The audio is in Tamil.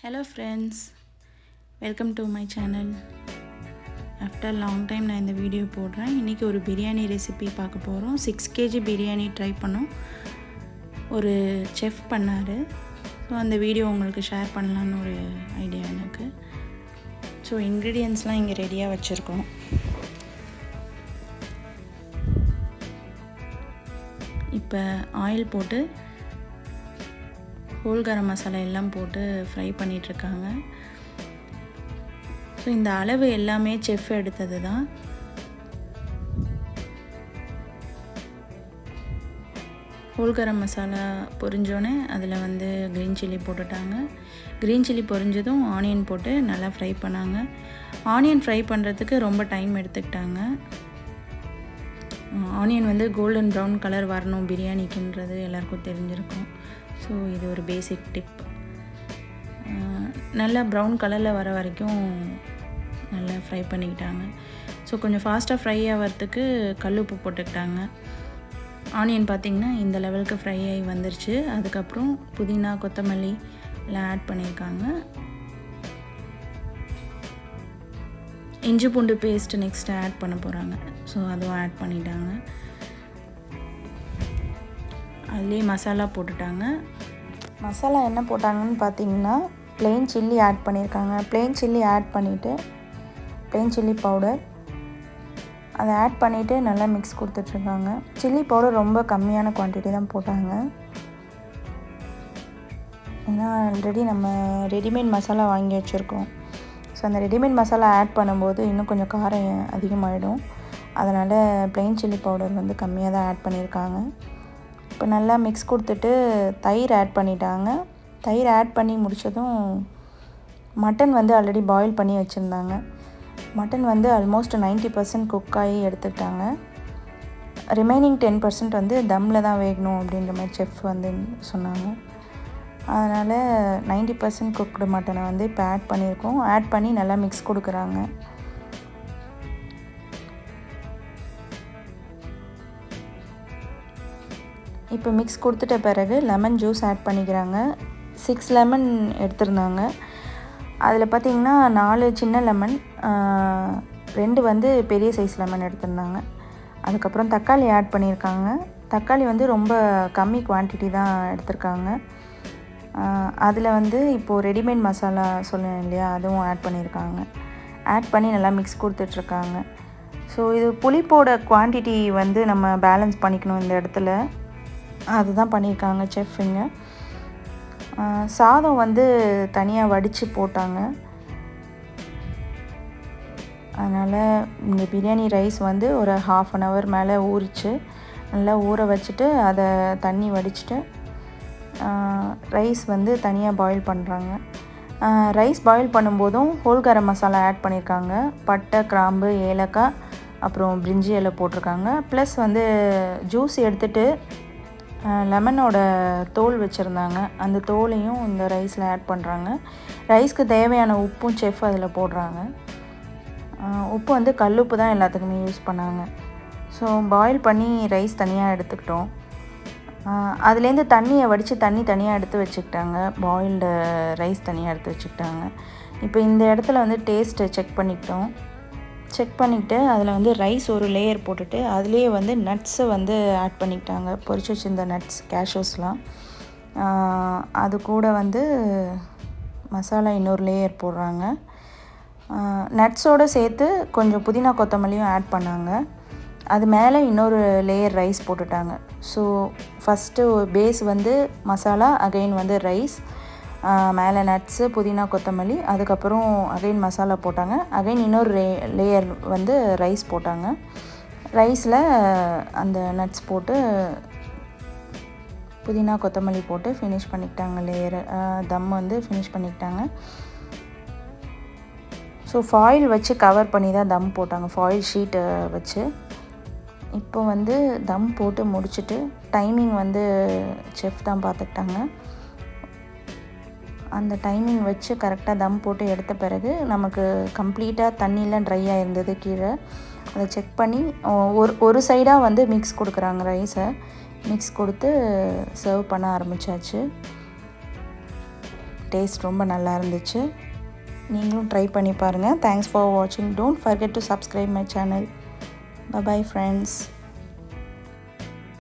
Hello friends, welcome to my channel. After long time நான் இந்த வீடியோ போடுறேன். இன்றைக்கி ஒரு பிரியாணி ரெசிபி பார்க்க போகிறோம். 6 kg பிரியாணி ட்ரை பண்ணோம். ஒரு செஃப் பண்ணார். ஸோ அந்த வீடியோ உங்களுக்கு ஷேர் பண்ணலான்னு ஒரு ஐடியா எனக்கு. ஸோ இன்க்ரீடியன்ட்ஸ்லாம் இங்கே ரெடியாக வச்சுருக்கோம். இப்போ ஆயில் போட்டு ஹோல் கரம் மசாலா எல்லாம் போட்டு ஃப்ரை பண்ணிகிட்ருக்காங்க. ஸோ இந்த அளவு எல்லாமே செஃப் எடுத்தது தான். ஹோல் கரம் மசாலா பொரிஞ்சோடனே அதில் வந்து க்ரீன் சில்லி போட்டுட்டாங்க. க்ரீன் சில்லி பொரிஞ்சதும் ஆனியன் போட்டு நல்லா ஃப்ரை பண்ணாங்க. ஆனியன் ஃப்ரை பண்ணுறதுக்கு ரொம்ப டைம் எடுத்துக்கிட்டாங்க. ஆனியன் வந்து கோல்டன் ப்ரௌன் கலர் வரணும் பிரியாணிக்குன்றது எல்லாருக்கும் தெரிஞ்சிருக்கும். ஸோ இது ஒரு பேசிக் டிப். நல்லா ப்ரௌன் கலரில் வர வரைக்கும் நல்லா ஃப்ரை பண்ணிக்கிட்டாங்க. ஸோ கொஞ்சம் ஃபாஸ்ட்டாக ஃப்ரை ஆகிறதுக்கு கல் உப்பு போட்டுக்கிட்டாங்க. ஆனியன் பார்த்திங்கன்னா இந்த லெவலுக்கு ஃப்ரை ஆகி வந்துருச்சு. அதுக்கப்புறம் புதினா கொத்தமல்லி எல்லாம் ஆட் பண்ணியிருக்காங்க. இஞ்சி பூண்டு பேஸ்ட்டு நெக்ஸ்ட்டு ஆட் பண்ண போகிறாங்க. ஸோ அதுவும் ஆட் பண்ணிட்டாங்க. அதுலேயே மசாலா போட்டுட்டாங்க. மசாலா என்ன போட்டாங்கன்னு பார்த்தீங்கன்னா ப்ளெயின் சில்லி ஆட் பண்ணியிருக்காங்க. ப்ளெயின் சில்லி ஆட் பண்ணிவிட்டு ப்ளெயின் சில்லி பவுடர் அதை ஆட் பண்ணிவிட்டு நல்லா மிக்ஸ் கொடுத்துட்ருக்காங்க. சில்லி பவுடர் ரொம்ப கம்மியான குவான்டிட்டி தான் போட்டாங்க. ஏன்னா ஆல்ரெடி நம்ம ரெடிமேட் மசாலா வாங்கி வச்சுருக்கோம். ஸோ அந்த ரெடிமேட் மசாலா ஆட் பண்ணும்போது இன்னும் கொஞ்சம் காரம் அதிகமாகிடும். அதனால் ப்ளெயின் சில்லி பவுடர் வந்து கம்மியாக தான் ஆட் பண்ணியிருக்காங்க. இப்போ நல்லா மிக்ஸ் கொடுத்துட்டு தயிர் ஆட் பண்ணிட்டாங்க. தயிர் ஆட் பண்ணி முடித்ததும் மட்டன் வந்து ஆல்ரெடி பாயில் பண்ணி வச்சுருந்தாங்க. மட்டன் வந்து ஆல்மோஸ்ட் 90% குக் ஆகி எடுத்துக்கிட்டாங்க. ரிமைனிங் 10% வந்து தம்மில் தான் வேகணும் அப்படின்ற மாதிரி செஃப் வந்து சொன்னாங்க. அதனால் 90% குக்டு மட்டனை வந்து இப்போ ஆட் பண்ணியிருக்கோம். ஆட் பண்ணி நல்லா மிக்ஸ் கொடுக்குறாங்க. இப்போ மிக்ஸ் கொடுத்துட்ட பிறகு லெமன் ஜூஸ் ஆட் பண்ணிக்கிறாங்க. 6 லெமன் எடுத்திருந்தாங்க. அதில் பார்த்திங்கன்னா 4 சின்ன லெமன், 2 வந்து பெரிய சைஸ் லெமன் எடுத்திருந்தாங்க. அதுக்கப்புறம் தக்காளி ஆட் பண்ணியிருக்காங்க. தக்காளி வந்து ரொம்ப கம்மி குவான்டிட்டி தான் எடுத்திருக்காங்க. அதில் வந்து இப்போது ரெடிமேட் மசாலா சொன்னேன் இல்லையா, அதுவும் ஆட் பண்ணியிருக்காங்க. ஆட் பண்ணி நல்லா மிக்ஸ் கொடுத்துட்ருக்காங்க. ஸோ இது புளிப்போட குவான்டிட்டி வந்து நம்ம பேலன்ஸ் பண்ணிக்கணும் இந்த இடத்துல. அதுதான் பண்ணியிருக்காங்க செஃப்புங்க. சாதம் வந்து தனியாக வடித்து போட்டாங்க. அதனால் இந்த பிரியாணி ரைஸ் வந்து ஒரு 1/2 hour மேலே ஊறிச்சு. நல்லா ஊற வச்சுட்டு அதை தண்ணி வடிச்சிட்டு ரைஸ் வந்து தனியாக பாயில் பண்ணுறாங்க. ரைஸ் பாயில் பண்ணும்போதும் ஹோல் கரம் மசாலா ஆட் பண்ணியிருக்காங்க. பட்டை, கிராம்பு, ஏலக்காய், அப்புறம் பிரிஞ்சி இலை போட்டிருக்காங்க. ப்ளஸ் வந்து ஜூஸ் எடுத்துகிட்டு லெமனோட தோல் வச்சுருந்தாங்க. அந்த தோலையும் இந்த ரைஸில் ஆட் பண்ணுறாங்க. ரைஸ்க்கு தேவையான உப்பும் செஃப் அதில் போடுறாங்க. உப்பு வந்து கல்லுப்பு தான் எல்லாத்துக்குமே யூஸ் பண்ணாங்க. ஸோ பாயில் பண்ணி ரைஸ் தனியாக எடுத்துக்கிட்டோம். அதுலேருந்து தண்ணியை வடித்து தண்ணி தனியாக எடுத்து வச்சுக்கிட்டாங்க. பாயில்டு ரைஸ் தனியாக எடுத்து வச்சுக்கிட்டாங்க. இப்போ இந்த இடத்துல வந்து டேஸ்ட்டை செக் பண்ணிக்கிட்டு அதில் வந்து ரைஸ் ஒரு லேயர் போட்டுட்டு அதுலேயே வந்து நட்ஸை வந்து ஆட் பண்ணிக்கிட்டாங்க. பொரிச்சு வச்சுருந்த நட்ஸ், கேஷ்யூஸ்லாம். அது கூட வந்து மசாலா இன்னொரு லேயர் போடுறாங்க. நட்ஸோடு சேர்த்து கொஞ்சம் புதினா கொத்தமல்லியும் ஆட் பண்ணாங்க. அது மேலே இன்னொரு லேயர் ரைஸ் போட்டுட்டாங்க. ஸோ ஃபஸ்ட்டு பேஸ் வந்து மசாலா, அகைன் வந்து ரைஸ், மேலே நட்ஸு, புதினா கொத்தமல்லி, அதுக்கப்புறம் அகைன் மசாலா போட்டாங்க. அகைன் இன்னொரு லேயர் வந்து ரைஸ் போட்டாங்க. ரைஸில் அந்த நட்ஸ் போட்டு புதினா கொத்தமல்லி போட்டு ஃபினிஷ் பண்ணிக்கிட்டாங்க. லேயரு தம் வந்து ஃபினிஷ் பண்ணிக்கிட்டாங்க. ஸோ ஃபாயில் வச்சு கவர் பண்ணி தான் தம் போட்டாங்க, ஃபாயில் ஷீட்டை வச்சு. இப்போ வந்து தம் போட்டு முடிச்சுட்டு டைமிங் வந்து செஃப் தான் பார்த்துக்கிட்டாங்க. அந்த டைமிங் வச்சு கரெக்டாக தம் போட்டு எடுத்த பிறகு நமக்கு கம்ப்ளீட்டாக தண்ணியெலாம் ட்ரையாக இருந்தது கீழே. அதை செக் பண்ணி ஒரு சைடாக வந்து மிக்ஸ் கொடுக்குறாங்க. ரைஸை மிக்ஸ் கொடுத்து சர்வ் பண்ண ஆரம்பித்தாச்சு. டேஸ்ட் ரொம்ப நல்லா இருந்துச்சு. நீங்களும் ட்ரை பண்ணி பாருங்கள். தேங்க்ஸ் ஃபார் வாட்சிங். Don't forget to subscribe my channel. Bye bye friends.